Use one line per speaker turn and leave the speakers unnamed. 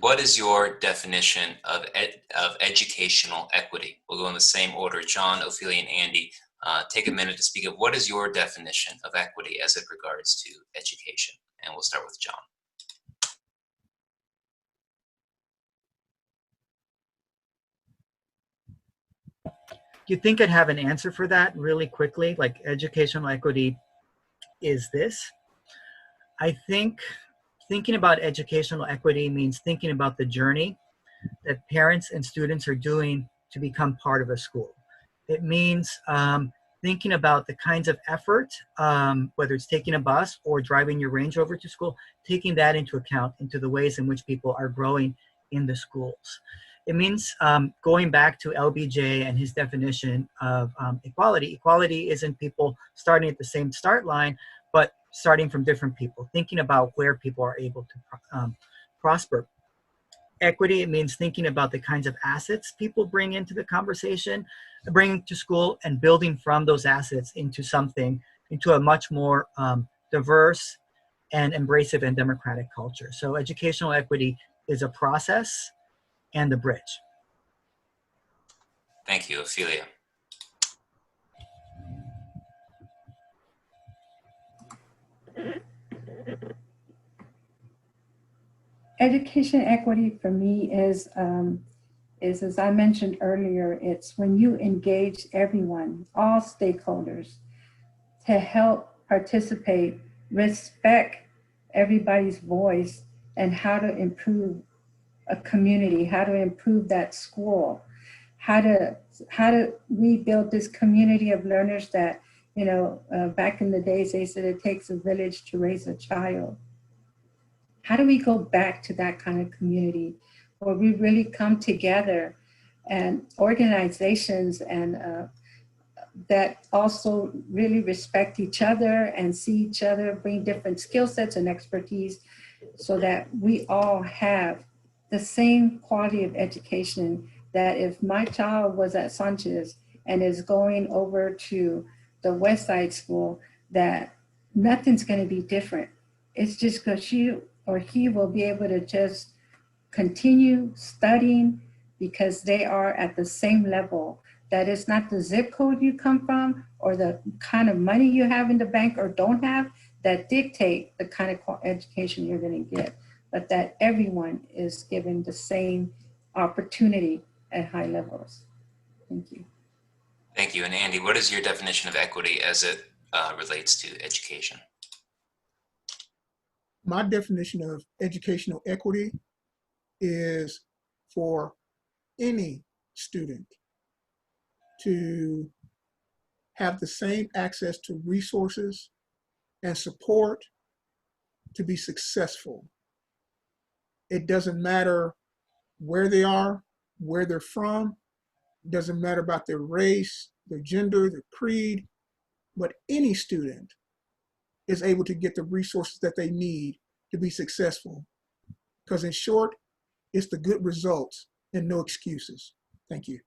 what is your definition of educational equity? We'll go in the same order. John, Ophelia, and Andy, take a minute to speak of what is your definition of equity as it regards to education. And we'll start with John.
Do you think I'd have an answer for that really quickly? Like educational equity is this? I think thinking about educational equity means thinking about the journey that parents and students are doing to become part of a school. It means thinking about the kinds of effort, whether it's taking a bus or driving your Range Rover to school, taking that into account into the ways in which people are growing in the schools. It means going back to LBJ and his definition of equality. Equality isn't people starting at the same start line, but starting from different people, thinking about where people are able to prosper. Equity, it means thinking about the kinds of assets people bring into the conversation, bring to school, and building from those assets into something, into a much more diverse and embracive and democratic culture. So educational equity is a process and the bridge.
Thank you, Ophelia.
Education equity for me is as I mentioned earlier, it's when you engage everyone, all stakeholders, to help participate, respect everybody's voice, and how to improve a community, how to improve that school, how do we build this community of learners that, you know, back in the days, they said it takes a village to raise a child. How do we go back to that kind of community where we really come together, and organizations and that also really respect each other and see each other, bring different skill sets and expertise so that we all have the same quality of education, that if my child was at Sanchez and is going over to the West Side School, that nothing's going to be different. It's just because she or he will be able to just continue studying because they are at the same level. That it's not the zip code you come from or the kind of money you have in the bank or don't have that dictate the kind of education you're going to get, but that everyone is given the same opportunity at high levels. Thank you.
Thank you. And Andy, what is your definition of equity as it relates to education?
My definition of educational equity is for any student to have the same access to resources and support to be successful. It doesn't matter where they are, where they're from. It doesn't matter about their race, their gender, their creed, but any student is able to get the resources that they need to be successful. Because in short, it's the good results and no excuses. Thank you.